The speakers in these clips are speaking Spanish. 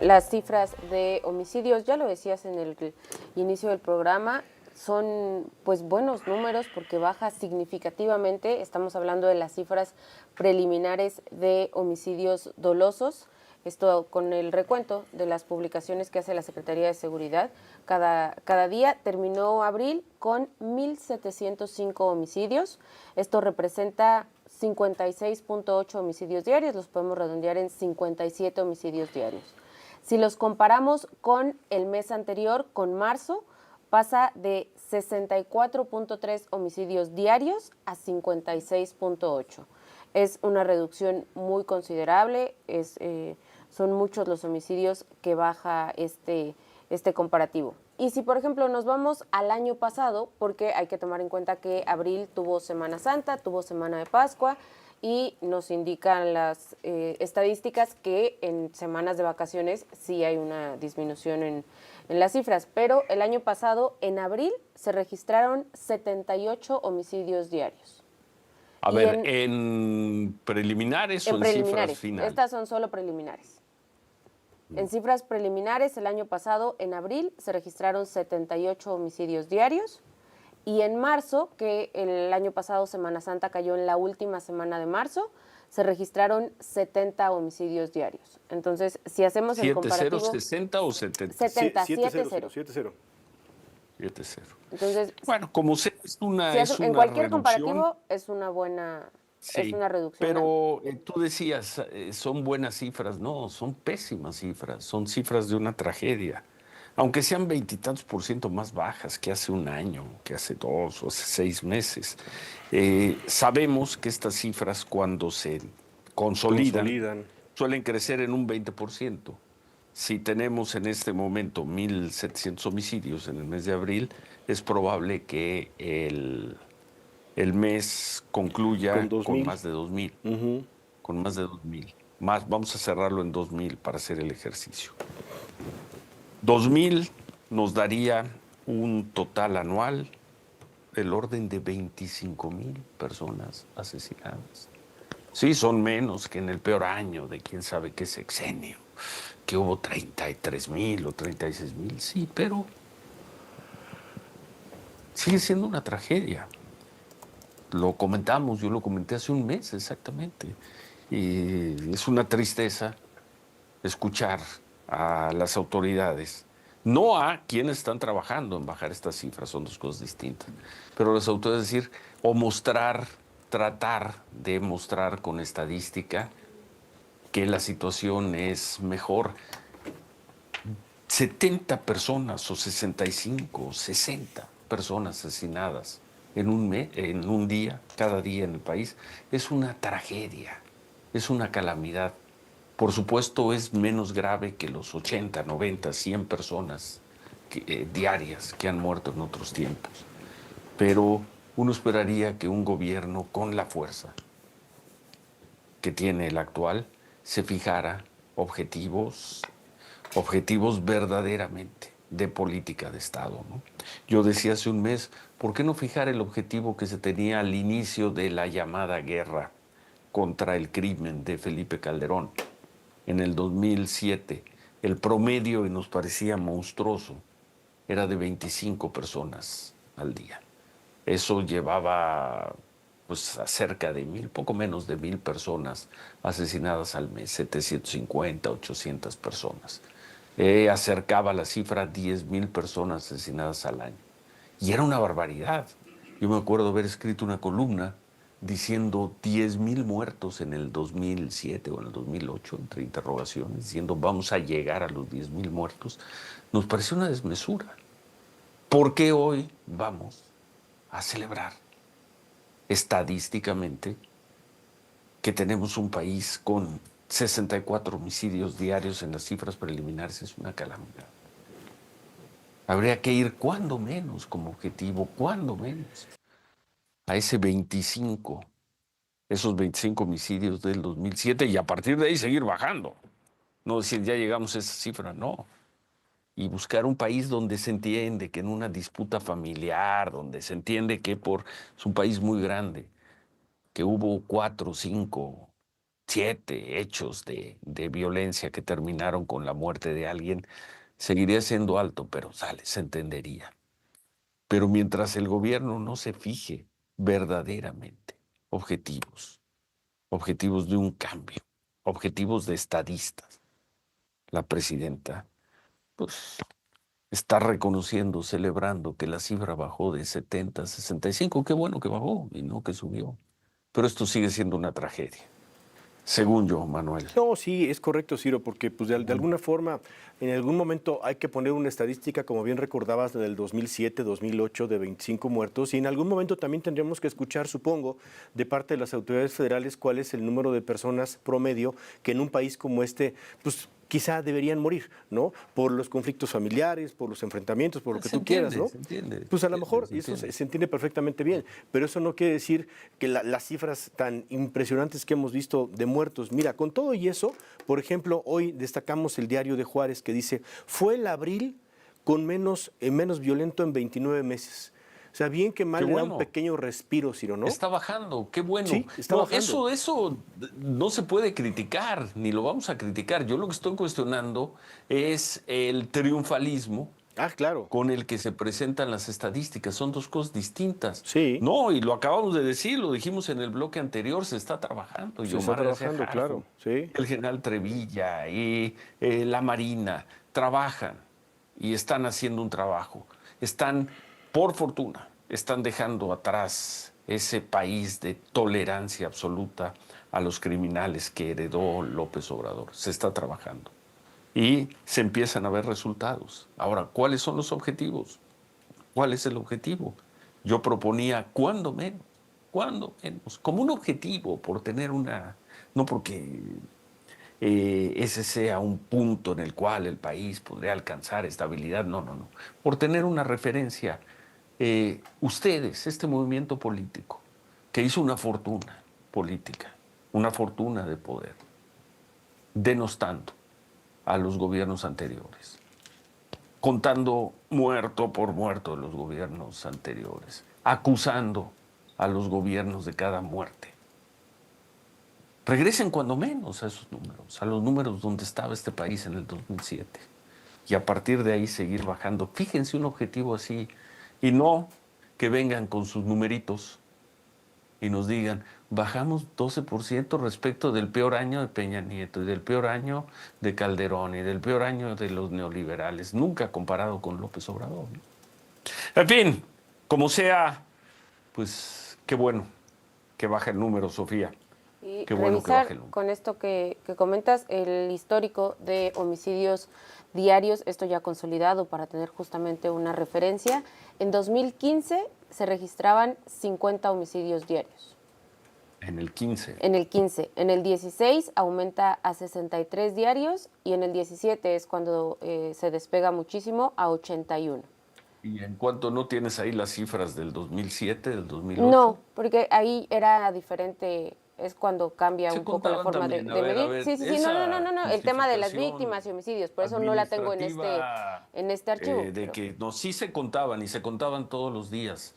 Las cifras de homicidios, ya lo decías en el inicio del programa, son pues buenos números porque baja significativamente. Estamos hablando de las cifras preliminares de homicidios dolosos. Esto con el recuento de las publicaciones que hace la Secretaría de Seguridad cada día. Terminó abril con 1,705 homicidios. Esto representa 56.8 homicidios diarios, los podemos redondear en 57 homicidios diarios. Si los comparamos con el mes anterior, con marzo, pasa de 64.3 homicidios diarios a 56.8. Es una reducción muy considerable, son muchos los homicidios que baja este comparativo. Y si, por ejemplo, nos vamos al año pasado, porque hay que tomar en cuenta que abril tuvo Semana Santa, tuvo Semana de Pascua, y nos indican las estadísticas que en semanas de vacaciones sí hay una disminución en las cifras, pero el año pasado, en abril, se registraron 78 homicidios diarios. A ver, ¿en preliminares o en cifras finales? Estas son solo preliminares. En cifras preliminares, el año pasado, en abril, se registraron 78 homicidios diarios. Y en marzo, que el año pasado Semana Santa cayó en la última semana de marzo, se registraron 70 homicidios diarios. Entonces, si hacemos el comparativo... ¿70, 60 o 70? 70, 70. 70. Entonces, bueno, como sea, es una en cualquier reducción. Comparativo es una buena... Sí, es una reducción. Pero tú decías, son buenas cifras. No, son pésimas cifras. Son cifras de una tragedia. Aunque sean 20 y tantos % más bajas que hace un año, que hace 2 o hace 6 meses. Sabemos que estas cifras, cuando se consolidan, suelen crecer en un 20%. Si tenemos en este momento 1,700 homicidios en el mes de abril, es probable que el mes concluya con más de 2,000. Con más de 2,000. Vamos a cerrarlo en 2,000 para hacer el ejercicio. 2,000 nos daría un total anual del orden de 25,000 personas asesinadas. Sí, son menos que en el peor año de quién sabe qué sexenio, que hubo 33,000 o 36,000, sí, pero sigue siendo una tragedia. Lo comentamos, yo lo comenté hace un mes exactamente. Y es una tristeza escuchar a las autoridades, no a quienes están trabajando en bajar estas cifras, son dos cosas distintas, pero las autoridades decir, o tratar de mostrar con estadística que la situación es mejor. 70 personas o 65 o 60 personas asesinadas en un día, cada día en el país, es una tragedia, es una calamidad. Por supuesto, es menos grave que los 80, 90, 100 personas diarias que han muerto en otros tiempos. Pero uno esperaría que un gobierno con la fuerza que tiene el actual se fijara objetivos verdaderamente de política de Estado, ¿no? Yo decía hace un mes, ¿por qué no fijar el objetivo que se tenía al inicio de la llamada guerra contra el crimen de Felipe Calderón? En el 2007, el promedio, y nos parecía monstruoso, era de 25 personas al día. Eso llevaba pues a cerca de 1,000, poco menos de 1,000 personas asesinadas al mes, 750, 800 personas. Acercaba la cifra a 10,000 personas asesinadas al año. Y era una barbaridad. Yo me acuerdo haber escrito una columna diciendo 10,000 muertos en el 2007 o en el 2008, entre interrogaciones, diciendo vamos a llegar a los 10,000 muertos. Nos pareció una desmesura. ¿Por qué hoy vamos a celebrar estadísticamente que tenemos un país con 64 homicidios diarios en las cifras preliminares? Es una calamidad. Habría que ir cuando menos como objetivo, cuando menos, a ese 25, esos 25 homicidios del 2007 y a partir de ahí seguir bajando. No decir ya llegamos a esa cifra, no. Y buscar un país donde se entiende que en una disputa familiar, donde se entiende que es un país muy grande, que hubo 4, 5, 7 hechos de violencia que terminaron con la muerte de alguien, seguiría siendo alto, pero se entendería. Pero mientras el gobierno no se fije verdaderamente objetivos de un cambio, objetivos de estadistas, la presidenta, pues está reconociendo, celebrando que la cifra bajó de 70 a 65. Qué bueno que bajó y no que subió. Pero esto sigue siendo una tragedia, según yo, Manuel. No, sí, es correcto, Ciro, porque pues de alguna forma, en algún momento hay que poner una estadística, como bien recordabas, del 2007, 2008, de 25 muertos, y en algún momento también tendríamos que escuchar, supongo, de parte de las autoridades federales cuál es el número de personas promedio que en un país como este, pues quizá deberían morir, ¿no? Por los conflictos familiares, por los enfrentamientos, por lo que tú quieras, ¿no? Se entiende. Pues a lo mejor eso se entiende perfectamente bien, pero eso no quiere decir que las cifras tan impresionantes que hemos visto de muertos. Mira, con todo y eso, por ejemplo, hoy destacamos el diario de Juárez que dice, fue el abril con menos violento en 29 meses. O sea, bien que mal, le da un pequeño respiro, Ciro, ¿no? Está bajando, qué bueno. Sí, está bajando. Eso no se puede criticar, ni lo vamos a criticar. Yo lo que estoy cuestionando es el triunfalismo Claro. con el que se presentan las estadísticas. Son dos cosas distintas. Sí. No, y lo acabamos de decir, lo dijimos en el bloque anterior, se está trabajando. Se está trabajando, claro. Sí. El general Trevilla y la Marina trabajan y están haciendo un trabajo. Por fortuna, están dejando atrás ese país de tolerancia absoluta a los criminales que heredó López Obrador. Se está trabajando y se empiezan a ver resultados. Ahora, ¿cuáles son los objetivos? ¿Cuál es el objetivo? Yo proponía, ¿cuándo menos? Como un objetivo, por tener no porque ese sea un punto en el cual el país podría alcanzar estabilidad, no. Por tener una referencia. Ustedes, este movimiento político, que hizo una fortuna política, una fortuna de poder, denostando a los gobiernos anteriores, contando muerto por muerto de los gobiernos anteriores, acusando a los gobiernos de cada muerte. Regresen cuando menos a esos números, a los números donde estaba este país en el 2007. Y a partir de ahí seguir bajando. Fíjense un objetivo así. Y no que vengan con sus numeritos y nos digan, bajamos 12% respecto del peor año de Peña Nieto y del peor año de Calderón y del peor año de los neoliberales, nunca comparado con López Obrador, ¿no? En fin, como sea, pues qué bueno que baje el número, Sofía. Y qué bueno que baje el número. Con esto que comentas, el histórico de homicidios diarios, esto ya consolidado para tener justamente una referencia. En 2015 se registraban 50 homicidios diarios. En el 15. En el 15. En el 16 aumenta a 63 diarios y en el 17 es cuando se despega muchísimo a 81. ¿Y en cuánto no tienes ahí las cifras del 2007, del 2008? No, porque ahí era diferente. Es cuando cambia se un poco la forma de medir. Sí. No. El tema de las víctimas y homicidios, por eso no la tengo en este archivo. De que no, sí se contaban y se contaban todos los días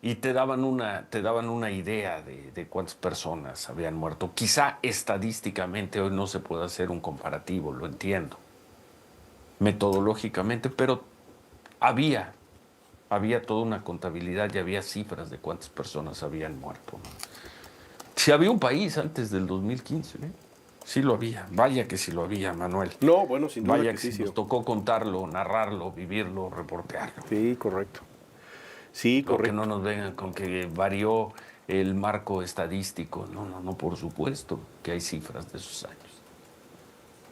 y te daban una idea de cuántas personas habían muerto. Quizá estadísticamente hoy no se puede hacer un comparativo, lo entiendo, metodológicamente, pero había toda una contabilidad y había cifras de cuántas personas habían muerto, ¿no? Si había un país antes del 2015, ¿eh? Sí lo había. Vaya que sí lo había, Manuel. No, bueno, sin duda. Vaya que sí nos tocó contarlo, narrarlo, vivirlo, reportearlo. Sí, correcto. Sí, correcto. Que no nos vengan con que varió el marco estadístico. No, por supuesto que hay cifras de esos años.